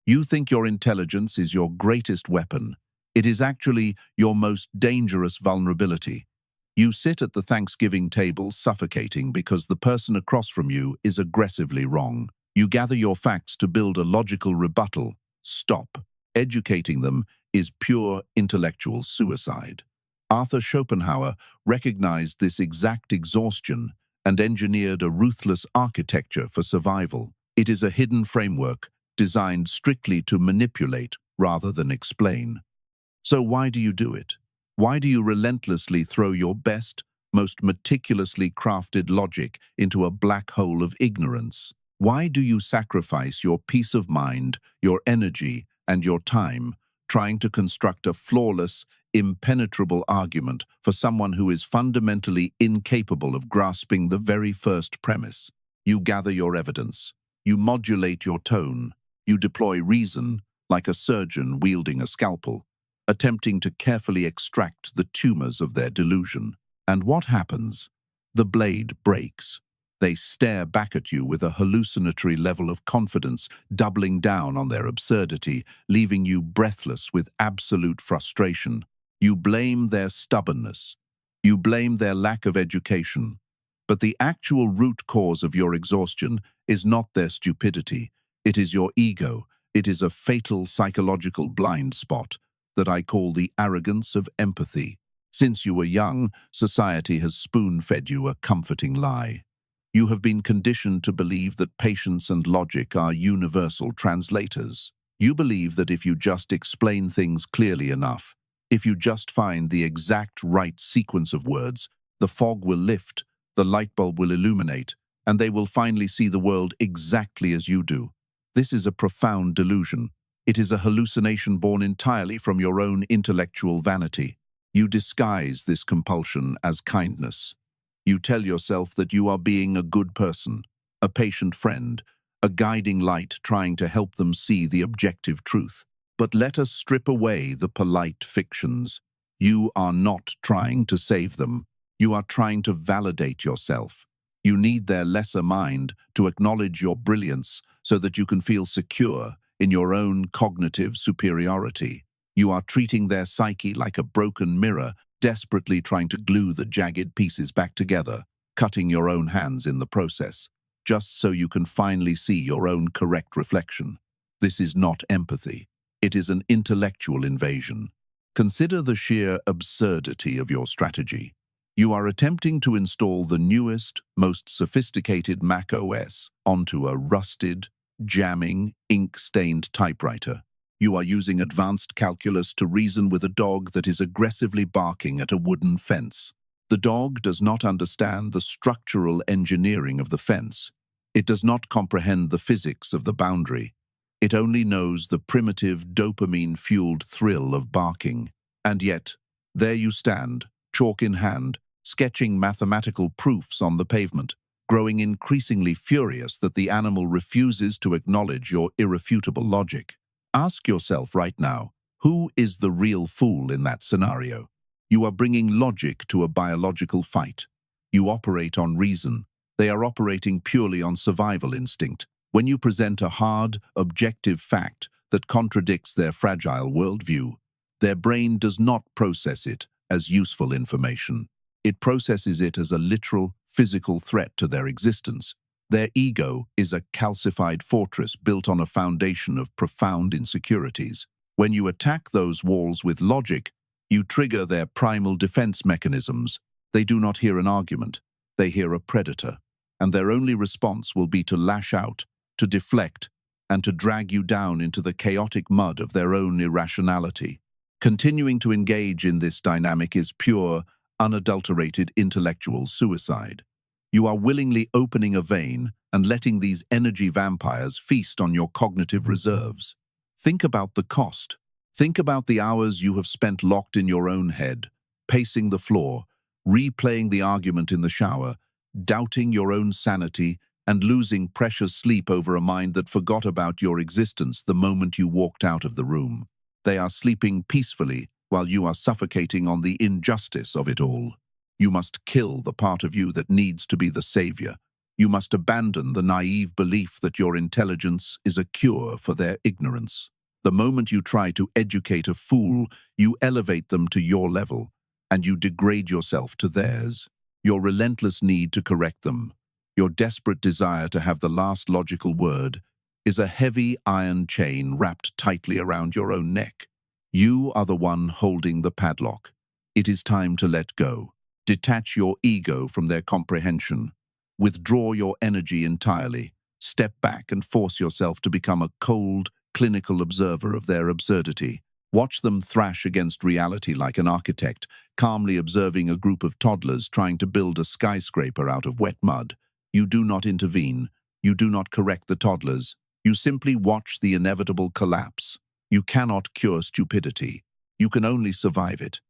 You think your intelligence is your greatest weapon. It is actually your most dangerous vulnerability. You sit at the Thanksgiving table suffocating because the person across from you is aggressively wrong. You gather your facts to build a logical rebuttal. Stop. Educating them is pure intellectual suicide. Arthur Schopenhauer recognized this exact exhaustion and engineered a ruthless architecture for survival. It is a hidden framework designed strictly to manipulate rather than explain. So why do you do it? Why do you relentlessly throw your best, most meticulously crafted logic into a black hole of ignorance? Why do you sacrifice your peace of mind, your energy, and your time trying to construct a flawless, impenetrable argument for someone who is fundamentally incapable of grasping the very first premise? You gather your evidence. You modulate your tone. You deploy reason like a surgeon wielding a scalpel, attempting to carefully extract the tumors of their delusion. And what happens? The blade breaks. They stare back at you with a hallucinatory level of confidence, doubling down on their absurdity, leaving you breathless with absolute frustration. You blame their stubbornness. You blame their lack of education. But the actual root cause of your exhaustion is not their stupidity. It is your ego. It is a fatal psychological blind spot that I call the arrogance of empathy. Since you were young, society has spoon-fed you a comforting lie. You have been conditioned to believe that patience and logic are universal translators. You believe that if you just explain things clearly enough, if you just find the exact right sequence of words, the fog will lift, the light bulb will illuminate, and they will finally see the world exactly as you do. This is a profound delusion. It is a hallucination born entirely from your own intellectual vanity. You disguise this compulsion as kindness. You tell yourself that you are being a good person, a patient friend, a guiding light trying to help them see the objective truth. But let us strip away the polite fictions. You are not trying to save them. You are trying to validate yourself. You need their lesser mind to acknowledge your brilliance so that you can feel secure in your own cognitive superiority. You are treating their psyche like a broken mirror, desperately trying to glue the jagged pieces back together, cutting your own hands in the process, just so you can finally see your own correct reflection. This is not empathy. It is an intellectual invasion. Consider the sheer absurdity of your strategy. You are attempting to install the newest, most sophisticated Mac OS onto a rusted, jamming, ink-stained typewriter. You are using advanced calculus to reason with a dog that is aggressively barking at a wooden fence. The dog does not understand the structural engineering of the fence. It does not comprehend the physics of the boundary. It only knows the primitive dopamine-fueled thrill of barking. And yet, there you stand, chalk in hand, sketching mathematical proofs on the pavement, growing increasingly furious that the animal refuses to acknowledge your irrefutable logic. Ask yourself right now, who is the real fool in that scenario? You are bringing logic to a biological fight. You operate on reason. They are operating purely on survival instinct. When you present a hard, objective fact that contradicts their fragile worldview, their brain does not process it as useful information. It processes it as a literal, physical threat to their existence. Their ego is a calcified fortress built on a foundation of profound insecurities. When you attack those walls with logic, you trigger their primal defense mechanisms. They do not hear an argument, they hear a predator, and their only response will be to lash out, to deflect, and to drag you down into the chaotic mud of their own irrationality. Continuing to engage in this dynamic is pure, unadulterated intellectual suicide. You are willingly opening a vein and letting these energy vampires feast on your cognitive reserves. Think about the cost. Think about the hours you have spent locked in your own head, pacing the floor, replaying the argument in the shower, doubting your own sanity, and losing precious sleep over a mind that forgot about your existence the moment you walked out of the room. They are sleeping peacefully while you are suffocating on the injustice of it all. You must kill the part of you that needs to be the savior. You must abandon the naive belief that your intelligence is a cure for their ignorance. The moment you try to educate a fool, you elevate them to your level, and you degrade yourself to theirs. Your relentless need to correct them, your desperate desire to have the last logical word, is a heavy iron chain wrapped tightly around your own neck. You are the one holding the padlock. It is time to let go. Detach your ego from their comprehension. Withdraw your energy entirely. Step back and force yourself to become a cold, clinical observer of their absurdity. Watch them thrash against reality like an architect, calmly observing a group of toddlers trying to build a skyscraper out of wet mud. You do not intervene. You do not correct the toddlers. You simply watch the inevitable collapse. You cannot cure stupidity. You can only survive it.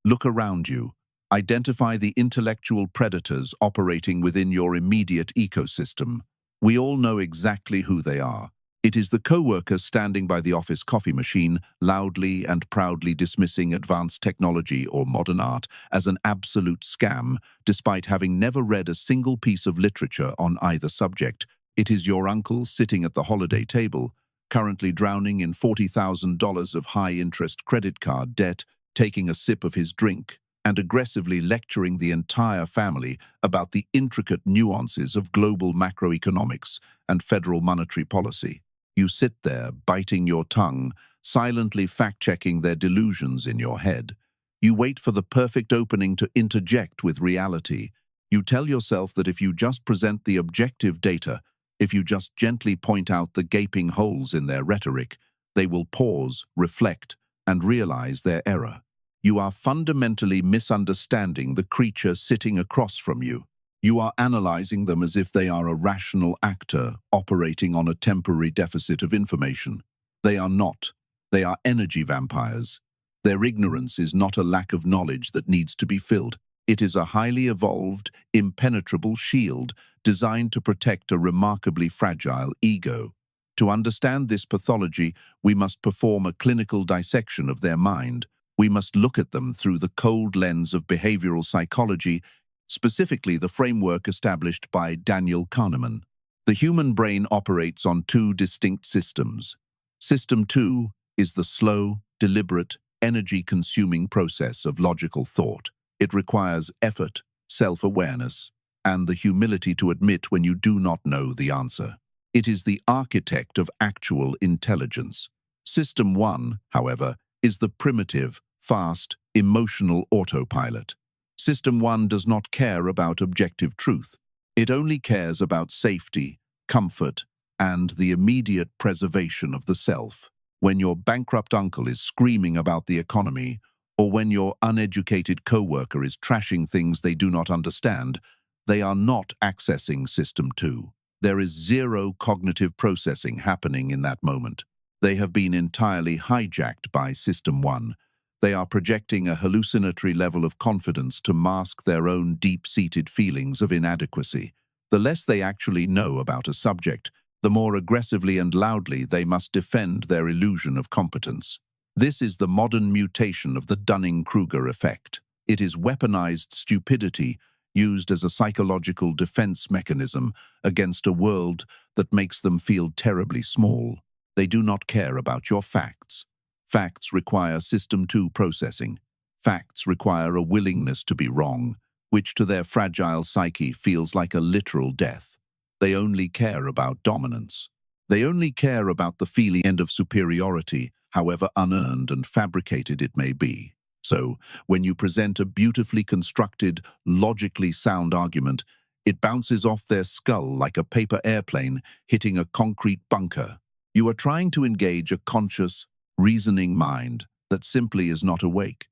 Look around you. Identify the intellectual predators operating within your immediate ecosystem. We all know exactly who they are. It is the coworker standing by the office coffee machine, loudly and proudly dismissing advanced technology or modern art as an absolute scam, despite having never read a single piece of literature on either subject. It is your uncle sitting at the holiday table, currently drowning in $40,000 of high-interest credit card debt, taking a sip of his drink, and aggressively lecturing the entire family about the intricate nuances of global macroeconomics and federal monetary policy. You sit there, biting your tongue, silently fact-checking their delusions in your head. You wait for the perfect opening to interject with reality. You tell yourself that if you just present the objective data, if you just gently point out the gaping holes in their rhetoric, they will pause, reflect, and realize their error. You are fundamentally misunderstanding the creature sitting across from you. You are analyzing them as if they are a rational actor operating on a temporary deficit of information. They are not. They are energy vampires. Their ignorance is not a lack of knowledge that needs to be filled. It is a highly evolved, impenetrable shield designed to protect a remarkably fragile ego. To understand this pathology, we must perform a clinical dissection of their mind. We must look at them through the cold lens of behavioral psychology, specifically the framework established by Daniel Kahneman. The human brain operates on two distinct systems. System 2 is the slow, deliberate, energy-consuming process of logical thought. It requires effort, self-awareness, and the humility to admit when you do not know the answer. It is the architect of actual intelligence. System 1, however, is the primitive, fast, emotional autopilot. System 1 does not care about objective truth. It only cares about safety, comfort, and the immediate preservation of the self. When your bankrupt uncle is screaming about the economy, or when your uneducated coworker is trashing things they do not understand, they are not accessing System 2. There is zero cognitive processing happening in that moment. They have been entirely hijacked by System 1. They are projecting a hallucinatory level of confidence to mask their own deep-seated feelings of inadequacy. The less they actually know about a subject, the more aggressively and loudly they must defend their illusion of competence. This is the modern mutation of the Dunning-Kruger effect. It is weaponized stupidity used as a psychological defense mechanism against a world that makes them feel terribly small. They do not care about your facts. Facts require System 2 processing. Facts require a willingness to be wrong, which to their fragile psyche feels like a literal death. They only care about dominance. They only care about the feeling of superiority, however unearned and fabricated it may be. So, when you present a beautifully constructed, logically sound argument, it bounces off their skull like a paper airplane hitting a concrete bunker. You are trying to engage a conscious, reasoning mind that simply is not awake.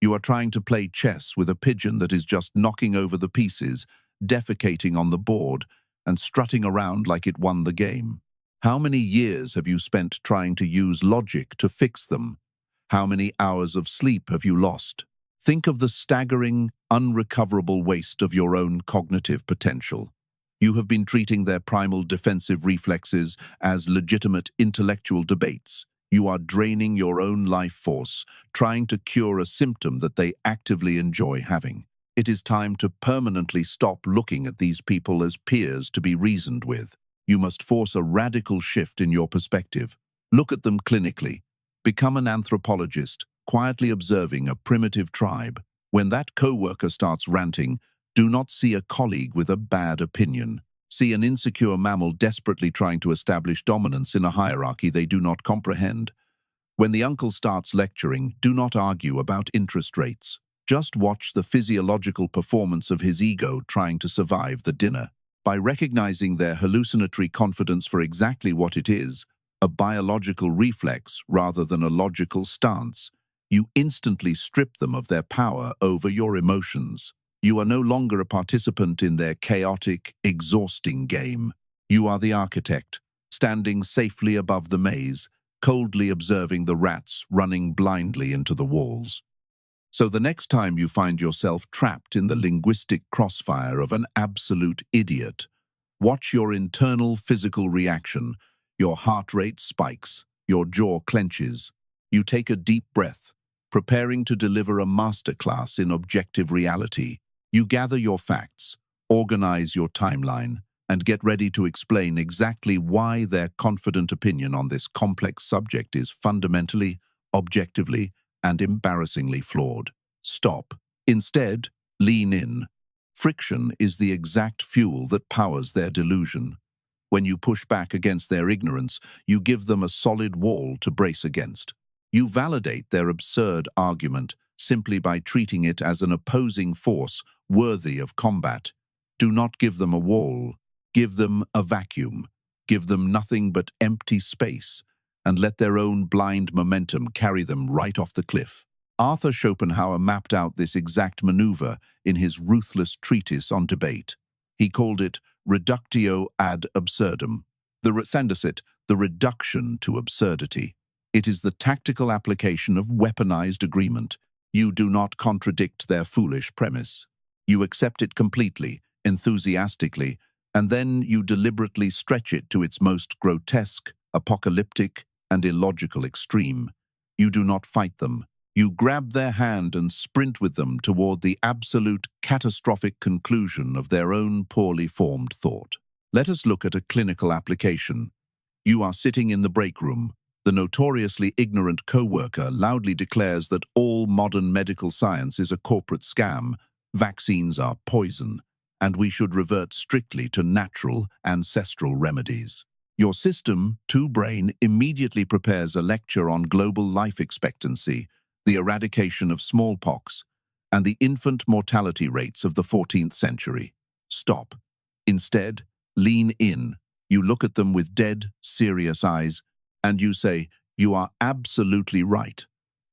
You are trying to play chess with a pigeon that is just knocking over the pieces, defecating on the board, and strutting around like it won the game. How many years have you spent trying to use logic to fix them? How many hours of sleep have you lost? Think of the staggering, unrecoverable waste of your own cognitive potential. You have been treating their primal defensive reflexes as legitimate intellectual debates. You are draining your own life force, trying to cure a symptom that they actively enjoy having. It is time to permanently stop looking at these people as peers to be reasoned with. You must force a radical shift in your perspective. Look at them clinically. Become an anthropologist, quietly observing a primitive tribe. When that coworker starts ranting, do not see a colleague with a bad opinion. See an insecure mammal desperately trying to establish dominance in a hierarchy they do not comprehend. When the uncle starts lecturing, do not argue about interest rates. Just watch the physiological performance of his ego trying to survive the dinner. By recognizing their hallucinatory confidence for exactly what it is, a biological reflex rather than a logical stance, you instantly strip them of their power over your emotions. You are no longer a participant in their chaotic, exhausting game. You are the architect, standing safely above the maze, coldly observing the rats running blindly into the walls. So the next time you find yourself trapped in the linguistic crossfire of an absolute idiot, watch your internal physical reaction. Your heart rate spikes, your jaw clenches. You take a deep breath, preparing to deliver a masterclass in objective reality. You gather your facts, organize your timeline, and get ready to explain exactly why their confident opinion on this complex subject is fundamentally, objectively, and embarrassingly flawed. Stop. Instead, lean in. Friction is the exact fuel that powers their delusion. When you push back against their ignorance, you give them a solid wall to brace against. You validate their absurd argument simply by treating it as an opposing force worthy of combat. Do not give them a wall. Give them a vacuum. Give them nothing but empty space, and let their own blind momentum carry them right off the cliff. Arthur Schopenhauer mapped out this exact maneuver in his ruthless treatise on debate. He called it reductio ad absurdum. The reduction to absurdity. It is the tactical application of weaponized agreement. You do not contradict their foolish premise. You accept it completely, enthusiastically, and then you deliberately stretch it to its most grotesque, apocalyptic, and illogical extreme. You do not fight them. You grab their hand and sprint with them toward the absolute catastrophic conclusion of their own poorly formed thought. Let us look at a clinical application. You are sitting in the break room. The notoriously ignorant coworker loudly declares that all modern medical science is a corporate scam, vaccines are poison, and we should revert strictly to natural, ancestral remedies. Your system, two-brain, immediately prepares a lecture on global life expectancy, the eradication of smallpox, and the infant mortality rates of the 14th century. Stop. Instead, lean in. You look at them with dead, serious eyes, and you say, "You are absolutely right.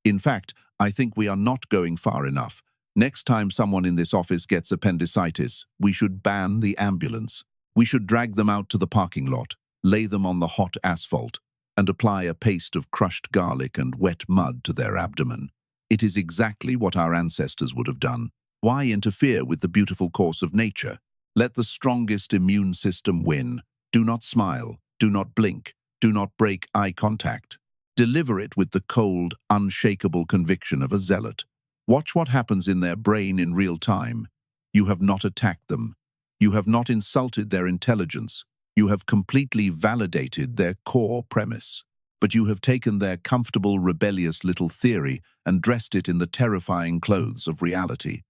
In fact, I think we are not going far enough. Next time someone in this office gets appendicitis, we should ban the ambulance. We should drag them out to the parking lot, lay them on the hot asphalt, and apply a paste of crushed garlic and wet mud to their abdomen. It is exactly what our ancestors would have done. Why interfere with the beautiful course of nature? Let the strongest immune system win. Do not smile. Do not blink. Do not break eye contact. Deliver it with the cold, unshakable conviction of a zealot. Watch what happens in their brain in real time. You have not attacked them. You have not insulted their intelligence. You have completely validated their core premise. But you have taken their comfortable, rebellious little theory and dressed it in the terrifying clothes of reality.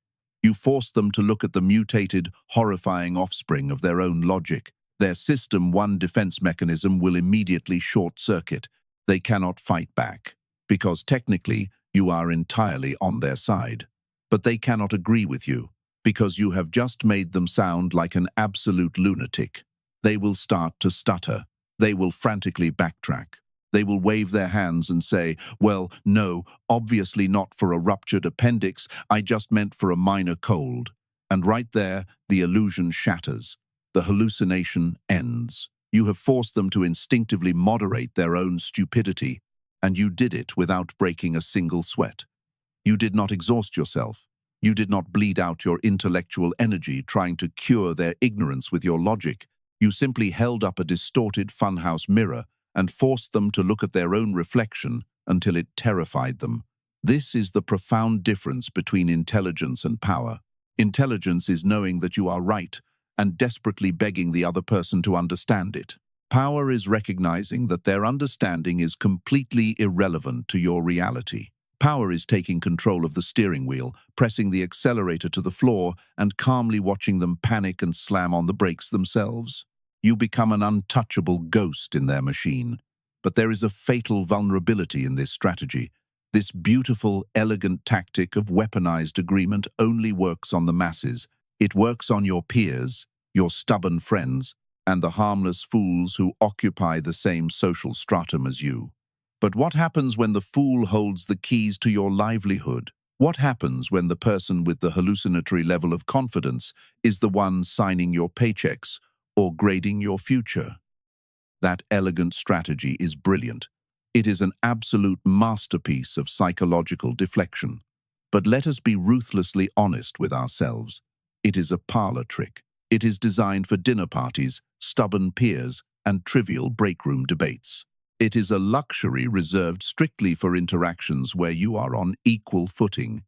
You force them to look at the mutated, horrifying offspring of their own logic. Their system one defense mechanism will immediately short-circuit. They cannot fight back, because technically you are entirely on their side. But they cannot agree with you, because you have just made them sound like an absolute lunatic. They will start to stutter. They will frantically backtrack. They will wave their hands and say, "Well, no, obviously not for a ruptured appendix, I just meant for a minor cold." And right there, the illusion shatters. The hallucination ends. You have forced them to instinctively moderate their own stupidity, and you did it without breaking a single sweat. You did not exhaust yourself. You did not bleed out your intellectual energy trying to cure their ignorance with your logic. You simply held up a distorted funhouse mirror and forced them to look at their own reflection until it terrified them. This is the profound difference between intelligence and power. Intelligence is knowing that you are right and desperately begging the other person to understand it. Power is recognizing that their understanding is completely irrelevant to your reality. Power is taking control of the steering wheel, pressing the accelerator to the floor, and calmly watching them panic and slam on the brakes themselves. You become an untouchable ghost in their machine. But there is a fatal vulnerability in this strategy. This beautiful, elegant tactic of weaponized agreement only works on the masses. It works on your peers, your stubborn friends, and the harmless fools who occupy the same social stratum as you. But what happens when the fool holds the keys to your livelihood? What happens when the person with the hallucinatory level of confidence is the one signing your paychecks or grading your future? That elegant strategy is brilliant. It is an absolute masterpiece of psychological deflection. But let us be ruthlessly honest with ourselves. It is a parlor trick. It is designed for dinner parties, stubborn peers, and trivial break-room debates. It is a luxury reserved strictly for interactions where you are on equal footing.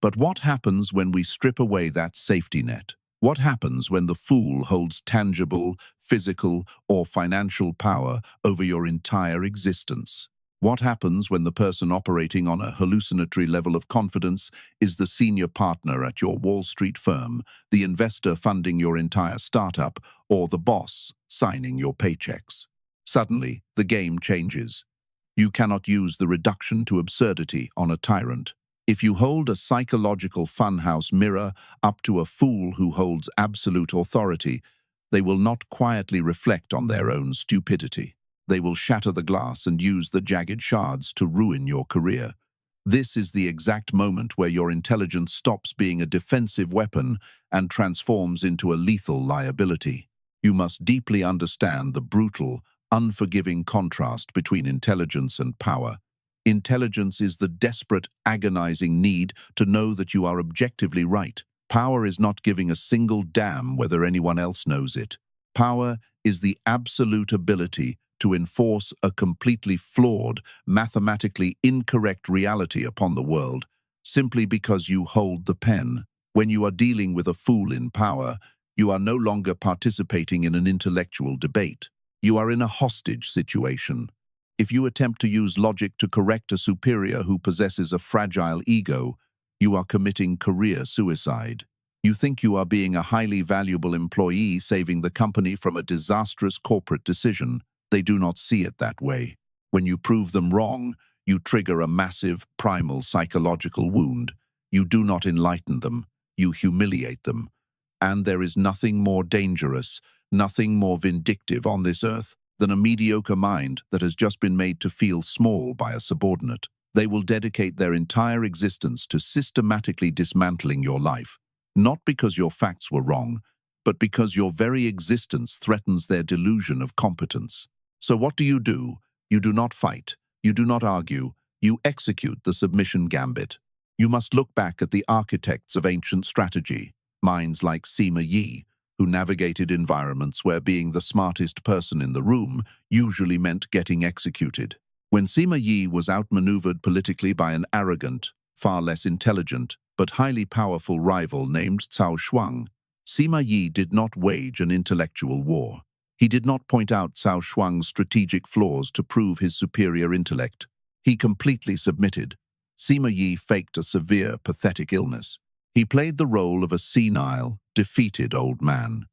But what happens when we strip away that safety net? What happens when the fool holds tangible, physical, or financial power over your entire existence? What happens when the person operating on a hallucinatory level of confidence is the senior partner at your Wall Street firm, the investor funding your entire startup, or the boss signing your paychecks? Suddenly, the game changes. You cannot use the reduction to absurdity on a tyrant. If you hold a psychological funhouse mirror up to a fool who holds absolute authority, they will not quietly reflect on their own stupidity. They will shatter the glass and use the jagged shards to ruin your career. This is the exact moment where your intelligence stops being a defensive weapon and transforms into a lethal liability. You must deeply understand the brutal, unforgiving contrast between intelligence and power. Intelligence is the desperate, agonizing need to know that you are objectively right. Power is not giving a single damn whether anyone else knows it. Power is the absolute ability to enforce a completely flawed, mathematically incorrect reality upon the world, simply because you hold the pen. When you are dealing with a fool in power, you are no longer participating in an intellectual debate. You are in a hostage situation. If you attempt to use logic to correct a superior who possesses a fragile ego, you are committing career suicide. You think you are being a highly valuable employee saving the company from a disastrous corporate decision. They do not see it that way. When you prove them wrong, you trigger a massive, primal psychological wound. You do not enlighten them, you humiliate them. And there is nothing more dangerous, nothing more vindictive on this earth than a mediocre mind that has just been made to feel small by a subordinate. They will dedicate their entire existence to systematically dismantling your life, not because your facts were wrong, but because your very existence threatens their delusion of competence. So what do? You do not fight, you do not argue, you execute the submission gambit. You must look back at the architects of ancient strategy, minds like Sima Yi, who navigated environments where being the smartest person in the room usually meant getting executed. When Sima Yi was outmaneuvered politically by an arrogant, far less intelligent, but highly powerful rival named Cao Shuang, Sima Yi did not wage an intellectual war. He did not point out Cao Shuang's strategic flaws to prove his superior intellect. He completely submitted. Sima Yi faked a severe, pathetic illness. He played the role of a senile, defeated old man.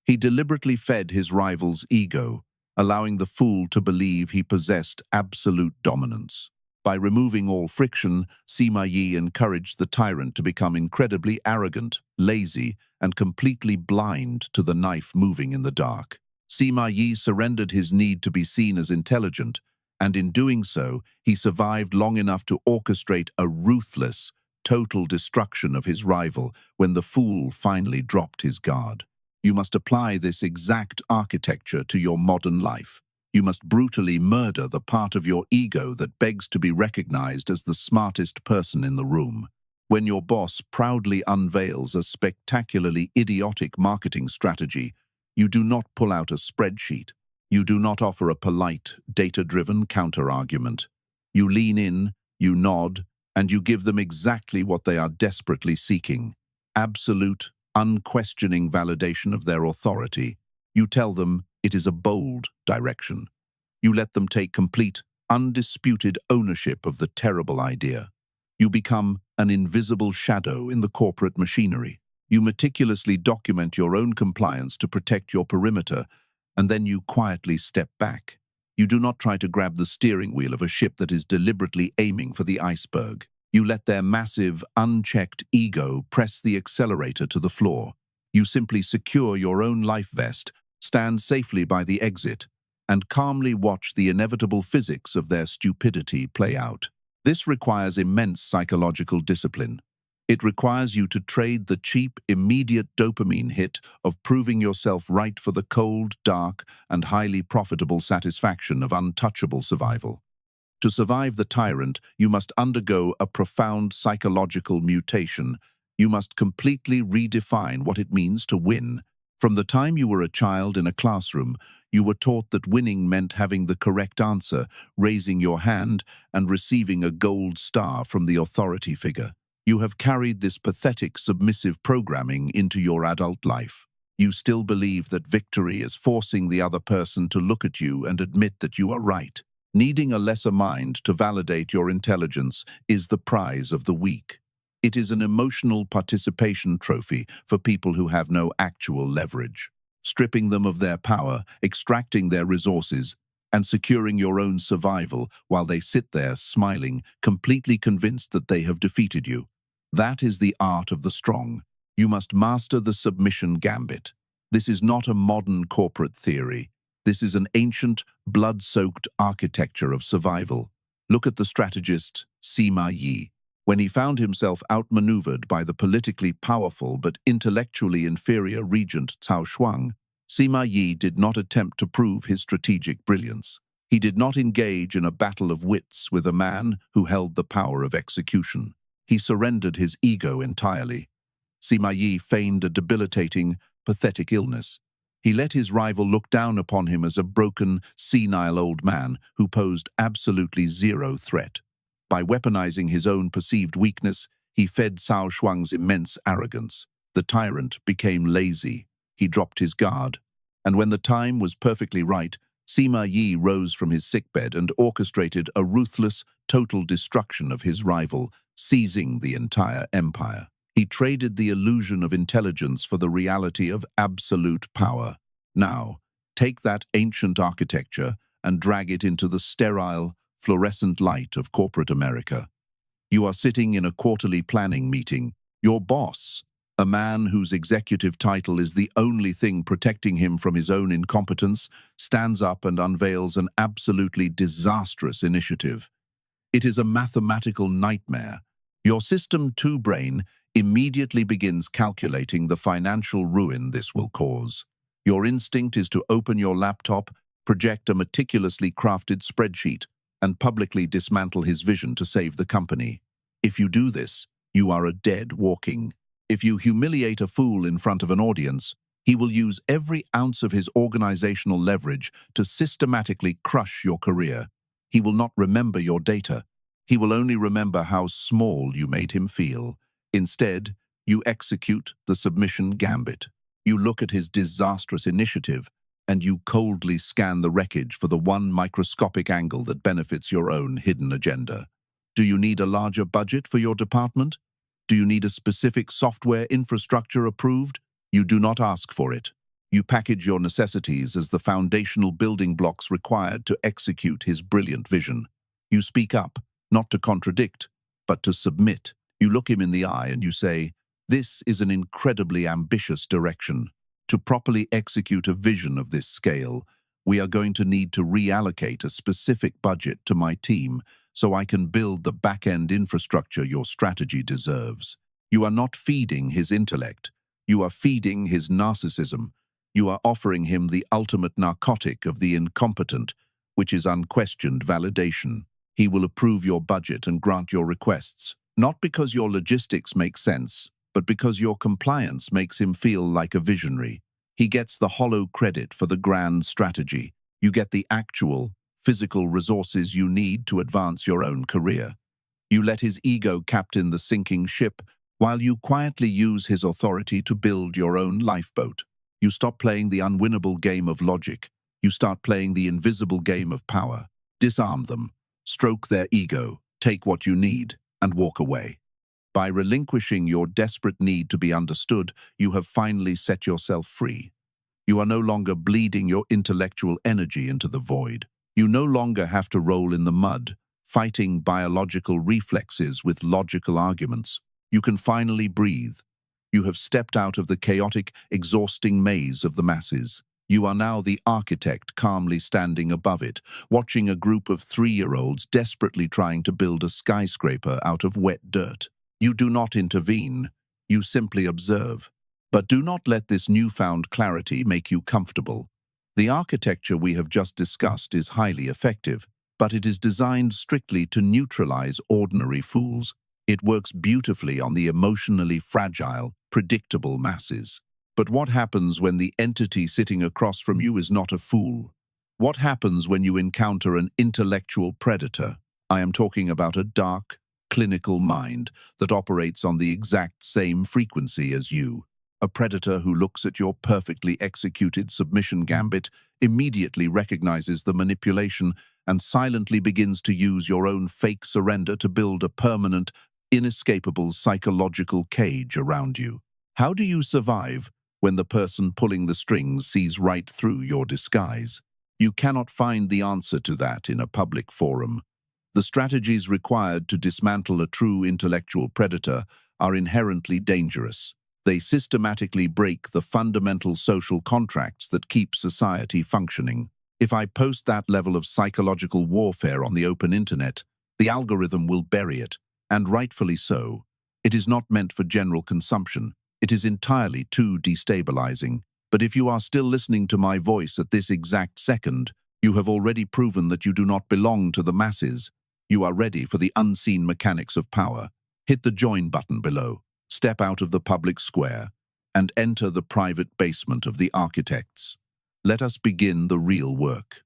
He deliberately fed his rival's ego, allowing the fool to believe he possessed absolute dominance. By removing all friction, Sima Yi encouraged the tyrant to become incredibly arrogant, lazy, and completely blind to the knife moving in the dark. Sima Yi surrendered his need to be seen as intelligent, and in doing so, he survived long enough to orchestrate a ruthless, total destruction of his rival when the fool finally dropped his guard. You must apply this exact architecture to your modern life. You must brutally murder the part of your ego that begs to be recognized as the smartest person in the room. When your boss proudly unveils a spectacularly idiotic marketing strategy, you do not pull out a spreadsheet. You do not offer a polite, data-driven counter-argument. You lean in, you nod, and you give them exactly what they are desperately seeking: absolute, unquestioning validation of their authority. You tell them it is a bold direction. You let them take complete, undisputed ownership of the terrible idea. You become an invisible shadow in the corporate machinery. You meticulously document your own compliance to protect your perimeter, and then you quietly step back. You do not try to grab the steering wheel of a ship that is deliberately aiming for the iceberg. You let their massive, unchecked ego press the accelerator to the floor. You simply secure your own life vest, stand safely by the exit, and calmly watch the inevitable physics of their stupidity play out. This requires immense psychological discipline. It requires you to trade the cheap, immediate dopamine hit of proving yourself right for the cold, dark, and highly profitable satisfaction of untouchable survival. To survive the tyrant, you must undergo a profound psychological mutation. You must completely redefine what it means to win. From the time you were a child in a classroom, you were taught that winning meant having the correct answer, raising your hand, and receiving a gold star from the authority figure. You have carried this pathetic, submissive programming into your adult life. You still believe that victory is forcing the other person to look at you and admit that you are right. Needing a lesser mind to validate your intelligence is the prize of the weak. It is an emotional participation trophy for people who have no actual leverage. Stripping them of their power, extracting their resources, and securing your own survival while they sit there smiling, completely convinced that they have defeated you. That is the art of the strong. You must master the submission gambit. This is not a modern corporate theory. This is an ancient, blood-soaked architecture of survival. Look at the strategist Sima Yi. When he found himself outmaneuvered by the politically powerful but intellectually inferior regent Cao Shuang, Sima Yi did not attempt to prove his strategic brilliance. He did not engage in a battle of wits with a man who held the power of execution. He surrendered his ego entirely. Sima Yi feigned a debilitating, pathetic illness. He let his rival look down upon him as a broken, senile old man who posed absolutely zero threat. By weaponizing his own perceived weakness, he fed Cao Shuang's immense arrogance. The tyrant became lazy. He dropped his guard. And when the time was perfectly right, Sima Yi rose from his sickbed and orchestrated a ruthless, total destruction of his rival, seizing the entire empire. He traded the illusion of intelligence for the reality of absolute power. Now, take that ancient architecture and drag it into the sterile, fluorescent light of corporate America. You are sitting in a quarterly planning meeting. Your boss, a man whose executive title is the only thing protecting him from his own incompetence, stands up and unveils an absolutely disastrous initiative. It is a mathematical nightmare. Your System 2 brain immediately begins calculating the financial ruin this will cause. Your instinct is to open your laptop, project a meticulously crafted spreadsheet, and publicly dismantle his vision to save the company. If you do this, you are a dead walking. If you humiliate a fool in front of an audience, he will use every ounce of his organizational leverage to systematically crush your career. He will not remember your data. He will only remember how small you made him feel. Instead, you execute the submission gambit. You look at his disastrous initiative, and you coldly scan the wreckage for the one microscopic angle that benefits your own hidden agenda. Do you need a larger budget for your department? Do you need a specific software infrastructure approved? You do not ask for it. You package your necessities as the foundational building blocks required to execute his brilliant vision. You speak up, not to contradict, but to submit. You look him in the eye and you say, "This is an incredibly ambitious direction. To properly execute a vision of this scale, we are going to need to reallocate a specific budget to my team so I can build the back-end infrastructure your strategy deserves." You are not feeding his intellect. You are feeding his narcissism. You are offering him the ultimate narcotic of the incompetent, which is unquestioned validation. He will approve your budget and grant your requests, not because your logistics make sense, but because your compliance makes him feel like a visionary. He gets the hollow credit for the grand strategy. You get the actual, physical resources you need to advance your own career. You let his ego captain the sinking ship while you quietly use his authority to build your own lifeboat. You stop playing the unwinnable game of logic. You start playing the invisible game of power. Disarm them, stroke their ego, take what you need, and walk away. By relinquishing your desperate need to be understood, you have finally set yourself free. You are no longer bleeding your intellectual energy into the void. You no longer have to roll in the mud, fighting biological reflexes with logical arguments. You can finally breathe. You have stepped out of the chaotic, exhausting maze of the masses. You are now the architect calmly standing above it, watching a group of 3-year-olds desperately trying to build a skyscraper out of wet dirt. You do not intervene, you simply observe. But do not let this newfound clarity make you comfortable. The architecture we have just discussed is highly effective, but it is designed strictly to neutralize ordinary fools. It works beautifully on the emotionally fragile, predictable masses. But what happens when the entity sitting across from you is not a fool? What happens when you encounter an intellectual predator? I am talking about a dark, clinical mind that operates on the exact same frequency as you. A predator who looks at your perfectly executed submission gambit, immediately recognizes the manipulation, and silently begins to use your own fake surrender to build a permanent, inescapable psychological cage around you. How do you survive when the person pulling the strings sees right through your disguise? You cannot find the answer to that in a public forum. The strategies required to dismantle a true intellectual predator are inherently dangerous. They systematically break the fundamental social contracts that keep society functioning. If I post that level of psychological warfare on the open internet, the algorithm will bury it, and rightfully so. It is not meant for general consumption. It is entirely too destabilizing. But if you are still listening to my voice at this exact second, you have already proven that you do not belong to the masses. You are ready for the unseen mechanics of power. Hit the join button below. Step out of the public square and enter the private basement of the architects. Let us begin the real work.